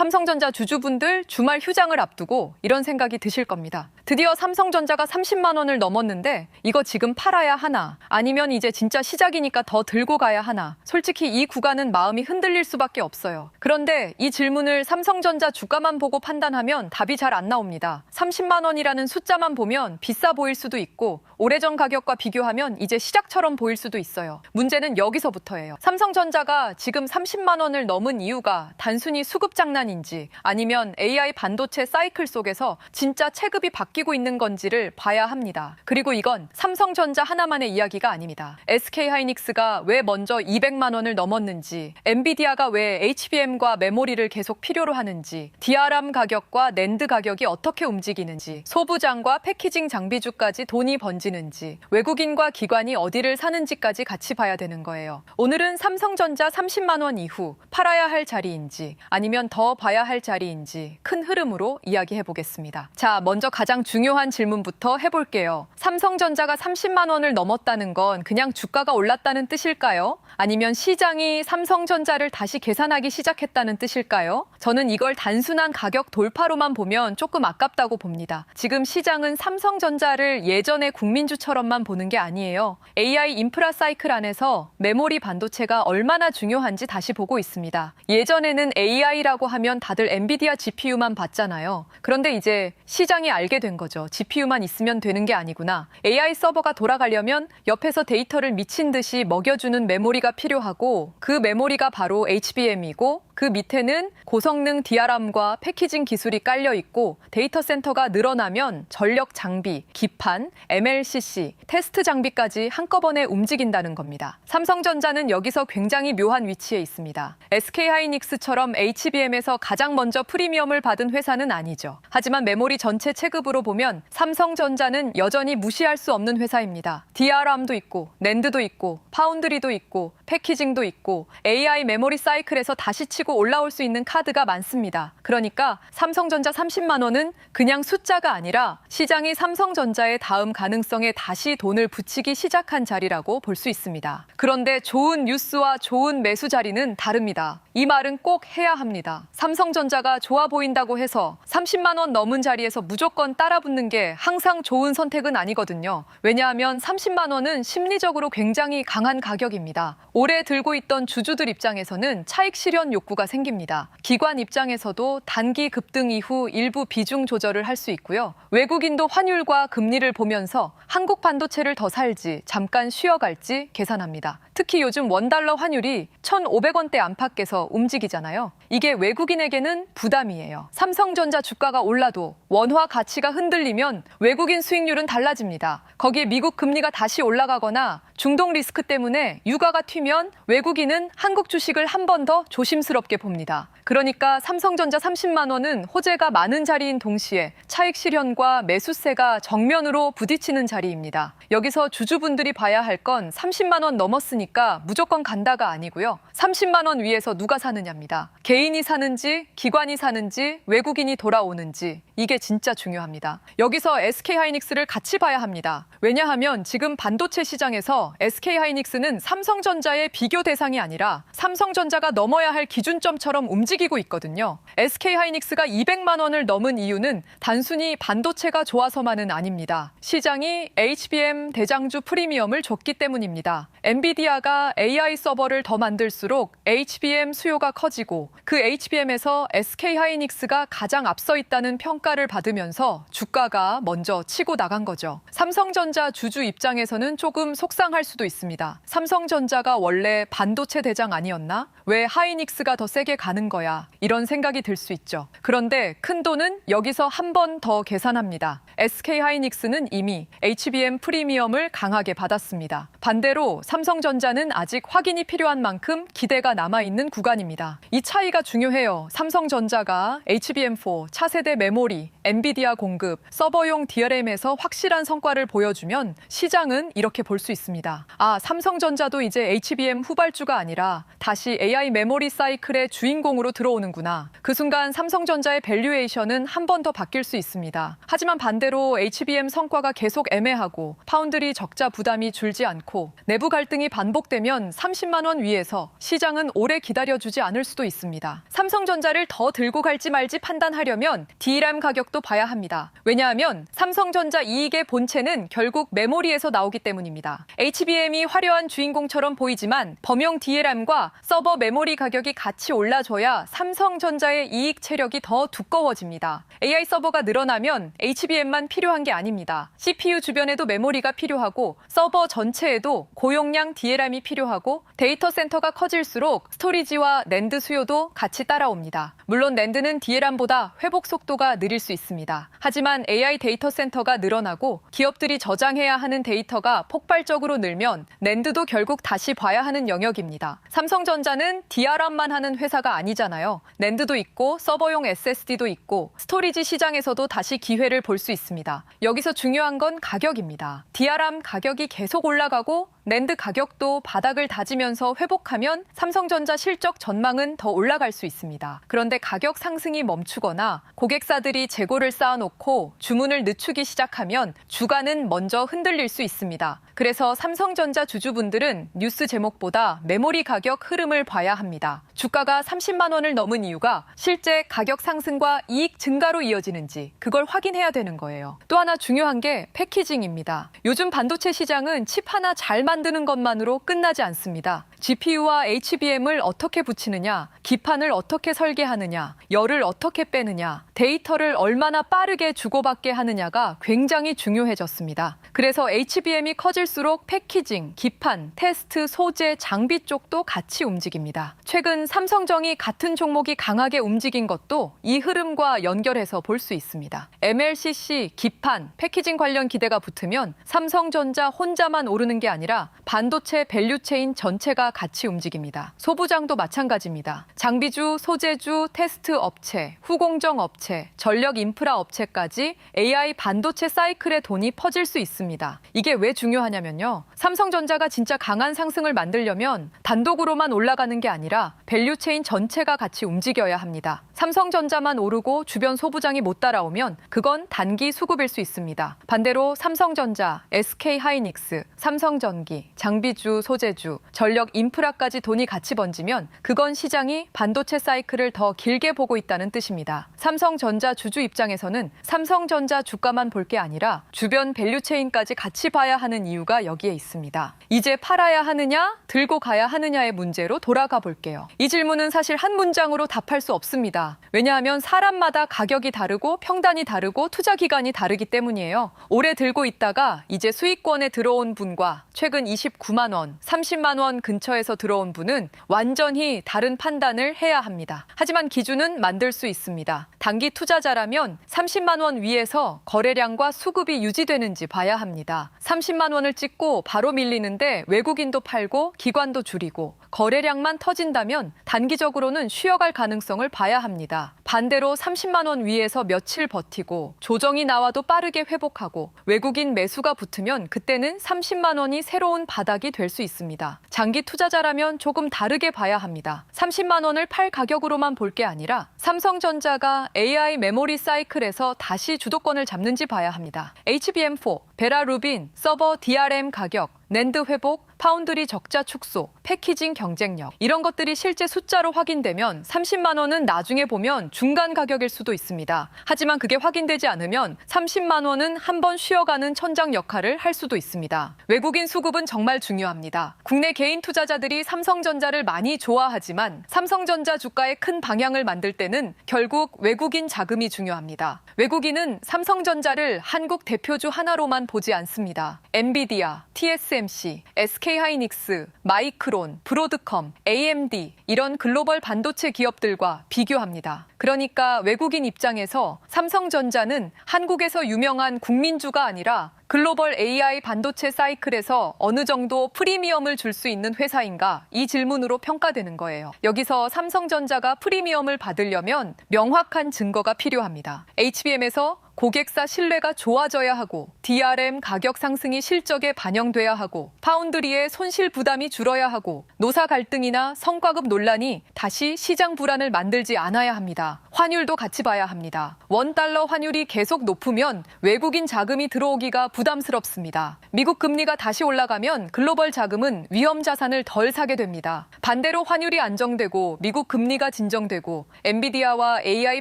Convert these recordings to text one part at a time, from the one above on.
삼성전자 주주분들 주말 휴장을 앞두고 이런 생각이 드실 겁니다. 드디어 삼성전자가 30만 원을 넘었는데 이거 지금 팔아야 하나? 아니면 이제 진짜 시작이니까 더 들고 가야 하나? 솔직히 이 구간은 마음이 흔들릴 수밖에 없어요. 그런데 이 질문을 삼성전자 주가만 보고 판단하면 답이 잘 안 나옵니다. 30만 원이라는 숫자만 보면 비싸 보일 수도 있고 오래전 가격과 비교하면 이제 시작처럼 보일 수도 있어요. 문제는 여기서부터예요. 삼성전자가 지금 30만 원을 넘은 이유가 단순히 수급 장난인지 아니면 AI 반도체 사이클 속에서 진짜 체급이 바뀌고 있는 건지를 봐야 합니다. 그리고 이건 삼성전자 하나만의 이야기가 아닙니다. SK하이닉스가 왜 먼저 200만 원을 넘었는지, 엔비디아가 왜 HBM과 메모리를 계속 필요로 하는지, DRAM 가격과 낸드 가격이 어떻게 움직이는지, 소부장과 패키징 장비주까지 돈이 번지는지, 외국인과 기관이 어디를 사는지까지 같이 봐야 되는 거예요. 오늘은 삼성전자 30만 원 이후 팔아야 할 자리인지 아니면 더 봐야 할 자리인지 큰 흐름으로 이야기해 보겠습니다. 자, 먼저 가장 중요한 질문부터 해볼게요. 삼성전자가 30만 원을 넘었다는 건 그냥 주가가 올랐다는 뜻일까요? 아니면 시장이 삼성전자를 다시 계산하기 시작했다는 뜻일까요? 저는 이걸 단순한 가격 돌파로만 보면 조금 아깝다고 봅니다. 지금 시장은 삼성전자를 예전의 국민주처럼만 보는 게 아니에요. AI 인프라 사이클 안에서 메모리 반도체가 얼마나 중요한지 다시 보고 있습니다. 예전에는 AI라고 하면 다들 엔비디아 GPU만 봤잖아요. 그런데 이제 시장이 알게 된 거죠. GPU만 있으면 되는 게 아니구나. AI 서버가 돌아가려면 옆에서 데이터를 미친 듯이 먹여주는 메모리가 필요하고 그 메모리가 바로 HBM이고 그 밑에는 고성능 DRAM과 패키징 기술이 깔려 있고 데이터 센터가 늘어나면 전력 장비, 기판, MLCC, 테스트 장비까지 한꺼번에 움직인다는 겁니다. 삼성전자는 여기서 굉장히 묘한 위치에 있습니다. SK하이닉스처럼 HBM에서 가장 먼저 프리미엄을 받은 회사는 아니죠. 하지만 메모리 전체 체급으로 보면 삼성전자는 여전히 무시할 수 없는 회사입니다. DRAM도 있고, 낸드도 있고, 파운드리도 있고, 패키징도 있고, AI 메모리 사이클에서 다시 치고 올라올 수 있는 카드가 많습니다. 그러니까 삼성전자 30만 원은 그냥 숫자가 아니라 시장이 삼성전자의 다음 가능성에 다시 돈을 붙이기 시작한 자리라고 볼 수 있습니다. 그런데 좋은 뉴스와 좋은 매수 자리는 다릅니다. 이 말은 꼭 해야 합니다. 삼성전자가 좋아 보인다고 해서 30만 원 넘은 자리에서 무조건 따라붙는 게 항상 좋은 선택은 아니거든요. 왜냐하면 30만 원은 심리적으로 굉장히 강한 가격입니다. 오래 들고 있던 주주들 입장에서는 차익 실현 욕구가 생깁니다. 기관 입장에서도 단기 급등 이후 일부 비중 조절을 할 수 있고요. 외국인도 환율과 금리를 보면서 한국 반도체를 더 살지 잠깐 쉬어갈지 계산합니다. 특히 요즘 원달러 환율이 1,500원대 안팎에서 움직이잖아요. 이게 외국인에게는 부담이에요. 삼성전자 주가가 올라도 원화 가치가 흔들리면 외국인 수익률은 달라집니다. 거기에 미국 금리가 다시 올라가거나 중동 리스크 때문에 유가가 튀면 외국인은 한국 주식을 한 번 더 조심스럽게 봅니다. 그러니까 삼성전자 30만 원은 호재가 많은 자리인 동시에 차익 실현과 매수세가 정면으로 부딪히는 자리입니다. 여기서 주주분들이 봐야 할 건 30만 원 넘었으니까 무조건 간다가 아니고요. 30만 원 위에서 누가 사느냐입니다. 개인이 사는지, 기관이 사는지, 외국인이 돌아오는지 이게 진짜 중요합니다. 여기서 SK하이닉스를 같이 봐야 합니다. 왜냐하면 지금 반도체 시장에서 SK하이닉스는 삼성전자의 비교 대상이 아니라 삼성전자가 넘어야 할 기준점처럼 움직이고 있거든요. SK하이닉스가 200만 원을 넘은 이유는 단순히 반도체가 좋아서만은 아닙니다. 시장이 HBM 대장주 프리미엄을 줬기 때문입니다. 엔비디아가 AI 서버를 더 만들수록 HBM 수요가 커지고 그 HBM에서 SK하이닉스가 가장 앞서 있다는 평가를 받으면서 주가가 먼저 치고 나간 거죠. 삼성전자 주주 입장에서는 조금 속상할 수도 있습니다. 삼성전자가 원래 반도체 대장 아니었나? 왜 하이닉스가 더 세게 가는 거야? 이런 생각이 들 수 있죠. 그런데 큰 돈은 여기서 한 번 더 계산합니다. SK하이닉스는 이미 HBM 프리미엄을 강하게 받았습니다. 반대로 삼성전자는 아직 확인이 필요한 만큼 기대가 남아있는 구간입니다. 이 차이가 중요해요. 삼성전자가 HBM4, 차세대 메모리, 엔비디아 공급, 서버용 DRAM에서 확실한 성과를 보여주면 시장은 이렇게 볼 수 있습니다. 아, 삼성전자도 이제 HBM 후발주가 아니라 다시 AI 메모리 사이클의 주인공으로 들어오는구나. 그 순간 삼성전자의 밸류에이션은 한 번 더 바뀔 수 있습니다. 하지만 반대로 HBM 성과가 계속 애매하고 파운드리 적자 부담이 줄지 않고 내부 갈등이 반복되면 30만 원 위에서 시장은 오래 기다려주지 않을 수도 있습니다. 삼성전자를 더 들고 갈지 말지 판단하려면 DRAM 가격도 봐야 합니다. 왜냐하면 삼성전자 이익의 본체는 결국 메모리에서 나오기 때문입니다. HBM이 화려한 주인공처럼 보이지만 범용 DRAM과 서버 메모리 가격이 같이 올라줘야 삼성전자의 이익 체력이 더 두꺼워집니다. AI 서버가 늘어나면 HBM만 필요한 게 아닙니다. CPU 주변에도 메모리가 필요하고 서버 전체에도 고용량 DRAM이 필요하고 데이터 센터가 커질수록 스토리지와 낸드 수요도 같이 따라옵니다. 물론 낸드는 DRAM보다 회복 속도가 느릴 수 있습니다. 하지만 AI 데이터 센터가 늘어나고 기업들이 저장해야 하는 데이터가 폭발적으로 늘면 낸드도 결국 다시 봐야 하는 영역입니다. 삼성전자는 DRAM만 하는 회사가 아니잖아요. 낸드도 있고 서버용 SSD도 있고 스토리지 시장에서도 다시 기회를 볼 수 있습니다. 여기서 중요한 건 가격입니다. DRAM 가격이 계속 올라가고 낸드 가격도 바닥을 다지면서 회복하면 삼성전자 실적 전망은 더 올라갈 수 있습니다. 그런데 가격 상승이 멈추거나 고객사들이 재고를 쌓아놓고 주문을 늦추기 시작하면 주가는 먼저 흔들릴 수 있습니다. 그래서 삼성전자 주주분들은 뉴스 제목보다 메모리 가격 흐름을 봐야 합니다. 주가가 30만 원을 넘은 이유가 실제 가격 상승과 이익 증가로 이어지는지 그걸 확인해야 되는 거예요. 또 하나 중요한 게 패키징입니다. 요즘 반도체 시장은 칩 하나 잘 만드는 것만으로 끝나지 않습니다. GPU와 HBM을 어떻게 붙이느냐, 기판을 어떻게 설계하느냐, 열을 어떻게 빼느냐, 데이터를 얼마나 빠르게 주고받게 하느냐가 굉장히 중요해졌습니다. 그래서 HBM이 커질수록 패키징, 기판, 테스트, 소재, 장비 쪽도 같이 움직입니다. 최근 삼성정이 같은 종목이 강하게 움직인 것도 이 흐름과 연결해서 볼 수 있습니다. MLCC, 기판, 패키징 관련 기대가 붙으면 삼성전자 혼자만 오르는 게 아니라 반도체 밸류체인 전체가 같이 움직입니다. 소부장도 마찬가지입니다. 장비주, 소재주, 테스트 업체, 후공정 업체, 전력 인프라 업체까지 AI 반도체 사이클의 돈이 퍼질 수 있습니다. 이게 왜 중요하냐면요. 삼성전자가 진짜 강한 상승을 만들려면 단독으로만 올라가는 게 아니라 밸류체인 전체가 같이 움직여야 합니다. 삼성전자만 오르고 주변 소부장이 못 따라오면 그건 단기 수급일 수 있습니다. 반대로 삼성전자, SK하이닉스, 삼성전기, 장비주, 소재주, 전력 인프라까지 돈이 같이 번지면 그건 시장이 반도체 사이클을 더 길게 보고 있다는 뜻입니다. 삼성전자 주주 입장에서는 삼성전자 주가만 볼 게 아니라 주변 밸류체인까지 같이 봐야 하는 이유가 여기에 있습니다. 이제 팔아야 하느냐, 들고 가야 하느냐의 문제로 돌아가 볼게요. 이 질문은 사실 한 문장으로 답할 수 없습니다. 왜냐하면 사람마다 가격이 다르고 평단이 다르고 투자 기간이 다르기 때문이에요. 오래 들고 있다가 이제 수익권에 들어온 분과 최근 29만 원, 30만 원 근처에서 들어온 분은 완전히 다른 판단을 해야 합니다. 하지만 기준은 만들 수 있습니다. 단기 투자자라면 30만 원 위에서 거래량과 수급이 유지되는지 봐야 합니다. 30만 원을 찍고 바로 밀리는데 외국인도 팔고 기관도 줄이고 거래량만 터진다면 단기적으로는 쉬어갈 가능성을 봐야 합니다. 반대로 30만 원 위에서 며칠 버티고 조정이 나와도 빠르게 회복하고 외국인 매수가 붙으면 그때는 30만 원이 새로운 바닥이 될 수 있습니다. 장기 투자자라면 조금 다르게 봐야 합니다. 30만 원을 팔 가격으로만 볼 게 아니라 삼성전자가 AI 메모리 사이클에서 다시 주도권을 잡는지 봐야 합니다. HBM4, 베라루빈, 서버 DRAM 가격, 낸드 회복, 파운드리 적자 축소, 패키징 경쟁력 이런 것들이 실제 숫자로 확인되면 30만 원은 나중에 보면 중간 가격일 수도 있습니다. 하지만 그게 확인되지 않으면 30만 원은 한번 쉬어가는 천장 역할을 할 수도 있습니다. 외국인 수급은 정말 중요합니다. 국내 개인 투자자들이 삼성전자를 많이 좋아하지만 삼성전자 주가의 큰 방향을 만들 때는 결국 외국인 자금이 중요합니다. 외국인은 삼성전자를 한국 대표주 하나로만 보지 않습니다. 엔비디아, TSMC, SK하이닉스, 마이크론, 브로드컴, AMD 이런 글로벌 반도체 기업들과 비교합니다. 그러니까 외국인 입장에서 삼성전자는 한국에서 유명한 국민주가 아니라 글로벌 AI 반도체 사이클에서 어느 정도 프리미엄을 줄 수 있는 회사인가 이 질문으로 평가되는 거예요. 여기서 삼성전자가 프리미엄을 받으려면 명확한 증거가 필요합니다. HBM에서 고객사 신뢰가 좋아져야 하고 DRM 가격 상승이 실적에 반영돼야 하고 파운드리의 손실 부담이 줄어야 하고 노사 갈등이나 성과급 논란이 다시 시장 불안을 만들지 않아야 합니다. 환율도 같이 봐야 합니다. 원달러 환율이 계속 높으면 외국인 자금이 들어오기가 부담스럽습니다. 미국 금리가 다시 올라가면 글로벌 자금은 위험 자산을 덜 사게 됩니다. 반대로 환율이 안정되고 미국 금리가 진정되고 엔비디아와 AI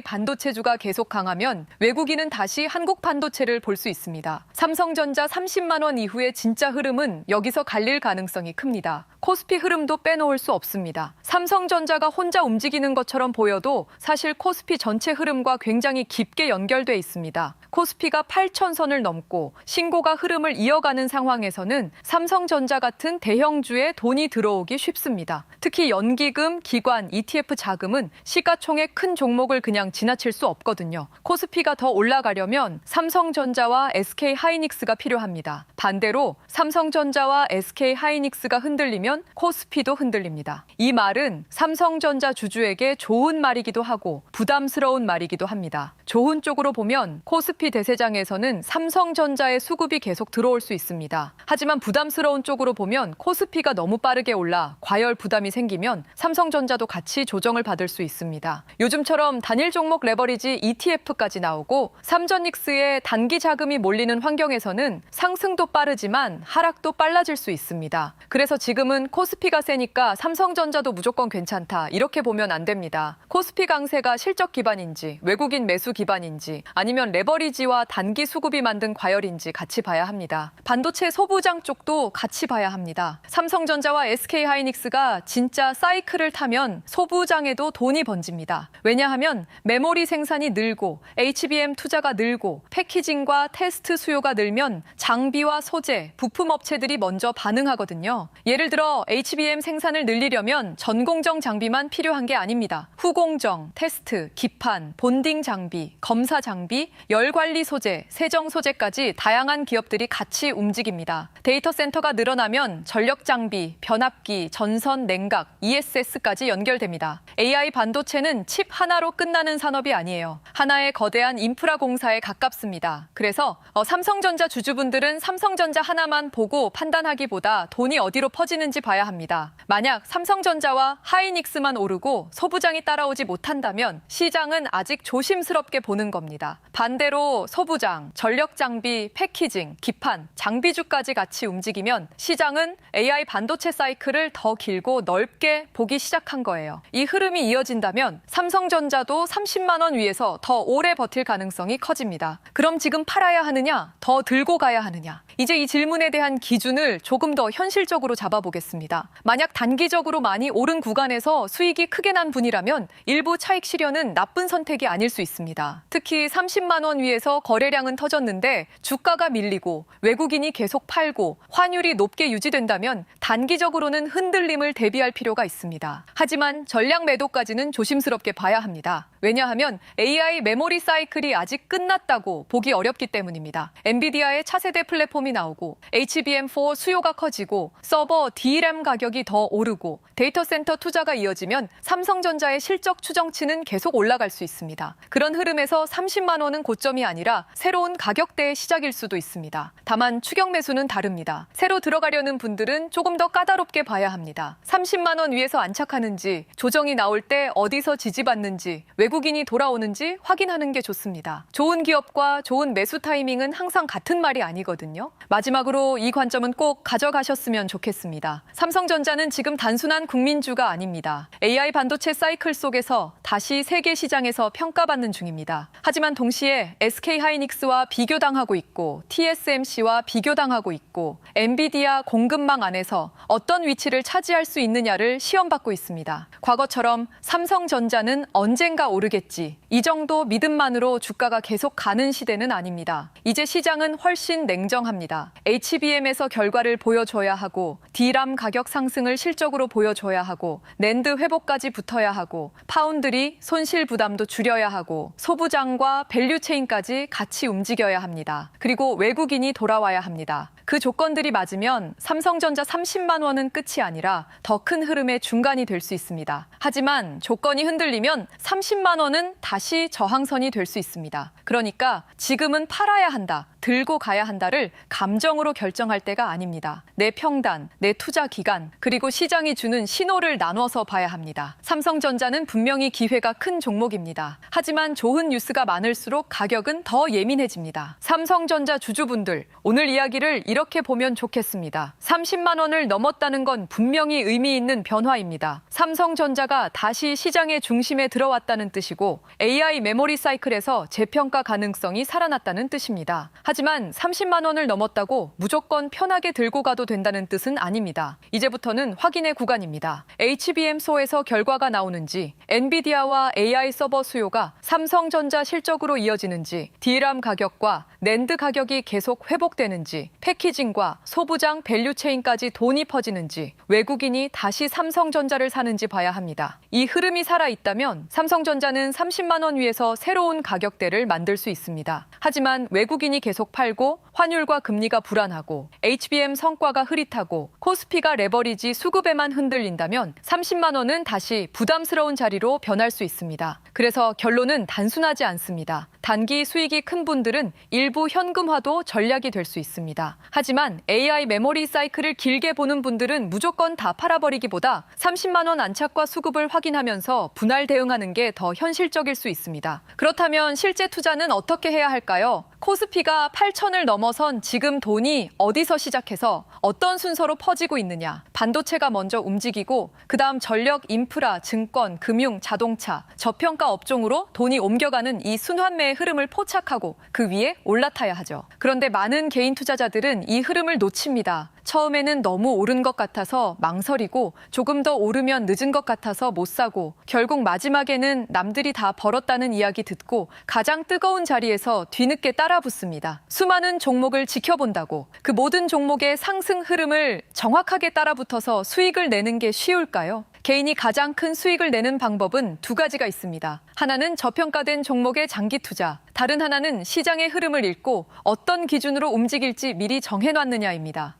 반도체주가 계속 강하면 외국인은 다시 한국 반도체를 볼 수 있습니다. 삼성전자 30만 원 이후의 진짜 흐름은 여기서 갈릴 가능성이 큽니다. 코스피 흐름도 빼놓을 수 없습니다. 삼성전자가 혼자 움직이는 것처럼 보여도 사실 코스피 전체 흐름과 굉장히 깊게 연결돼 있습니다. 코스피가 8,000선을 넘고 신고가 흐름을 이어가는 상황에서는 삼성전자 같은 대형주에 돈이 들어오기 쉽습니다. 특히 연기금, 기관, ETF 자금은 시가총액 큰 종목을 그냥 지나칠 수 없거든요. 코스피가 더 올라가려면 삼성전자와 SK하이닉스가 필요합니다. 반대로 삼성전자와 SK하이닉스가 흔들리면 코스피도 흔들립니다. 이 말은 삼성전자 주주에게 좋은 말이기도 하고 부담스러운 말이기도 합니다. 좋은 쪽으로 보면 코스피 대세장에서는 삼성전자의 수급이 계속 들어올 수 있습니다. 하지만 부담스러운 쪽으로 보면 코스피가 너무 빠르게 올라 과열 부담이 생기면 삼성전자도 같이 조정을 받을 수 있습니다. 요즘처럼 단일 종목 레버리지 ETF까지 나오고 삼전닉스에 단기 자금이 몰리는 환경에서는 상승도 빠르지만 하락도 빨라질 수 있습니다. 그래서 지금은 코스피가 세니까 삼성전자도 무조건 괜찮다 이렇게 보면 안 됩니다. 코스피 강세가 실적 기반인지 외국인 매수 기반인지 아니면 레버리지와 단기 수급이 만든 과열인지 같이 봐야 합니다. 반도체 소부장 쪽도 같이 봐야 합니다. 삼성전자와 SK하이닉스가 진짜 사이클을 타면 소부장에도 돈이 번집니다. 왜냐하면 메모리 생산이 늘고 HBM 투자가 늘고 패키징과 테스트 수요가 늘면 장비와 소재, 부품 업체들이 먼저 반응하거든요. 예를 들어 HBM 생산을 늘리려면 전공정 장비만 필요한 게 아닙니다. 후공정, 테스트, 기판, 본딩 장비, 검사 장비, 열관리 소재, 세정 소재까지 다양한 기업들이 같이 움직입니다. 데이터 센터가 늘어나면 전력 장비, 변압기, 전선, 냉각, ESS까지 연결됩니다. AI 반도체는 칩 하나로 끝나는 산업이 아니에요. 하나의 거대한 인프라 공사에 가깝습니다. 그래서 삼성전자 주주분들은 삼성전자 하나만 보고 판단하기보다 돈이 어디로 퍼지는지 봐야 합니다. 만약 삼성전자와 하이닉스만 오르고 소부장이 따라오지 못한다면 시장은 아직 조심스럽게 보는 겁니다. 반대로 소부장, 전력 장비, 패키징, 기판, 장비주까지 같이 움직이면 시장은 AI 반도체 사이클을 더 길고 넓게 보기 시작한 거예요. 이 흐름이 이어진다면 삼성전자도 30만 원 위에서 더 오래 버틸 가능성이 커집니다. 그럼 지금 팔아야 하느냐? 더 들고 가야 하느냐? 이제 이 질문에 대한 기준을 조금 더 현실적으로 잡아보겠습니다. 만약 단기적으로 많이 오른 구간에서 수익이 크게 난 분이라면 일부 차익 실현은 나쁜 선택이 아닐 수 있습니다. 특히 30만 원 위에서 거래량은 터졌는데 주가가 밀리고 외국인이 계속 팔고 환율이 높게 유지된다면 단기적으로는 흔들림을 대비할 필요가 있습니다. 하지만 전량 매도까지는 조심스럽게 봐야 합니다. 왜냐하면 AI 메모리 사이클이 아직 끝났다고 보기 어렵기 때문입니다. 엔비디아의 차세대 플랫폼이 나오고 HBM4 수요가 커지고 서버 DRAM 가격이 더 오르고 데이터 센터 투자가 이어지면 삼성전자의 실적 추정치는 계속 올라갈 수 있습니다. 그런 흐름에서 30만 원은 고점이 아니라 새로운 가격대의 시작일 수도 있습니다. 다만 추격 매수는 다릅니다. 새로 들어가려는 분들은 조금 더 까다롭게 봐야 합니다. 30만 원 위에서 안착하는지 조정이 나올 때 어디서 지지받는지 외국인이 돌아오는지 확인하는 게 좋습니다. 좋은 기업과 좋은 매수 타이밍은 항상 같은 말이 아니거든요. 마지막으로 이 관점은 꼭 가져가셨으면 좋겠습니다. 삼성전자는 지금 단순한 국민주가 아닙니다. AI 반도체 사이클 속에서 다시 세계 시장에서 평가받는 중입니다. 하지만 동시에 SK하이닉스와 비교당하고 있고 TSMC와 비교당하고 있고 엔비디아 공급망 안에서 어떤 위치를 차지할 수 있느냐를 시험받고 있습니다. 과거처럼 삼성전자는 언젠가 오르겠지. 이 정도 믿음만으로 주가가 계속 가는 시대는 아닙니다. 이제 시장은 훨씬 냉정합니다. HBM에서 결과를 보여줘야 하고 DRAM 가격 상승을 실적으로 보여줘야 하고 낸드 회복까지 붙어야 하고 파운드리 손실 부담도 줄여야 하고 소부장과 밸류체인까지 같이 움직여야 합니다. 그리고 외국인이 돌아와야 합니다. 그 조건들이 맞으면 삼성전자 30만 원은 끝이 아니라 더 큰 흐름의 중간이 될 수 있습니다. 하지만 조건이 흔들리면 30만 30만 원은 다시 저항선이 될 수 있습니다. 그러니까 지금은 팔아야 한다, 들고 가야 한다를 감정으로 결정할 때가 아닙니다. 내 평단, 내 투자 기간, 그리고 시장이 주는 신호를 나눠서 봐야 합니다. 삼성전자는 분명히 기회가 큰 종목입니다. 하지만 좋은 뉴스가 많을수록 가격은 더 예민해집니다. 삼성전자 주주분들, 오늘 이야기를 이렇게 보면 좋겠습니다. 30만 원을 넘었다는 건 분명히 의미 있는 변화입니다. 삼성전자가 다시 시장의 중심에 들어왔다는 뜻이고 AI 메모리 사이클에서 재평가 가능성이 살아났다는 뜻입니다. 하지만 30만 원을 넘었다고 무조건 편하게 들고 가도 된다는 뜻은 아닙니다. 이제부터는 확인의 구간입니다. HBM소에서 결과가 나오는지, 엔비디아와 AI 서버 수요가 삼성전자 실적으로 이어지는지, D램 가격과 낸드 가격이 계속 회복되는지, 패키징과 소부장 밸류체인까지 돈이 퍼지는지, 외국인이 다시 삼성전자를 사는지 봐야 합니다. 이 흐름이 살아있다면 삼성전자는 30만 원 위에서 새로운 가격대를 만들 수 있습니다. 하지만 외국인이 계속 팔고 환율과 금리가 불안하고 HBM 성과가 흐릿하고 코스피가 레버리지 수급에만 흔들린다면 30만 원은 다시 부담스러운 자리로 변할 수 있습니다. 그래서 결론은 단순하지 않습니다. 단기 수익이 큰 분들은 일부 현금화도 전략이 될 수 있습니다. 하지만 AI 메모리 사이클을 길게 보는 분들은 무조건 다 팔아버리기보다 30만 원 안착과 수급을 확인하면서 분할 대응하는 게 더 현실적일 수 있습니다. 그렇다면 실제 투자는 어떻게 해야 할까요? 코스피가 8천을 넘어선 지금 돈이 어디서 시작해서 어떤 순서로 퍼지고 있느냐. 반도체가 먼저 움직이고 그다음 전력, 인프라, 증권, 금융, 자동차, 저평가 업종으로 돈이 옮겨가는 이 순환매의 흐름을 포착하고 그 위에 올라타야 하죠. 그런데 많은 개인 투자자들은 이 흐름을 놓칩니다. 처음에는 너무 오른 것 같아서 망설이고 조금 더 오르면 늦은 것 같아서 못 사고 결국 마지막에는 남들이 다 벌었다는 이야기 듣고 가장 뜨거운 자리에서 뒤늦게 따라붙습니다. 수많은 종목을 지켜본다고 그 모든 종목의 상승 흐름을 정확하게 따라붙어서 수익을 내는 게 쉬울까요? 개인이 가장 큰 수익을 내는 방법은 두 가지가 있습니다. 하나는 저평가된 종목의 장기 투자, 다른 하나는 시장의 흐름을 읽고 어떤 기준으로 움직일지 미리 정해놨느냐입니다.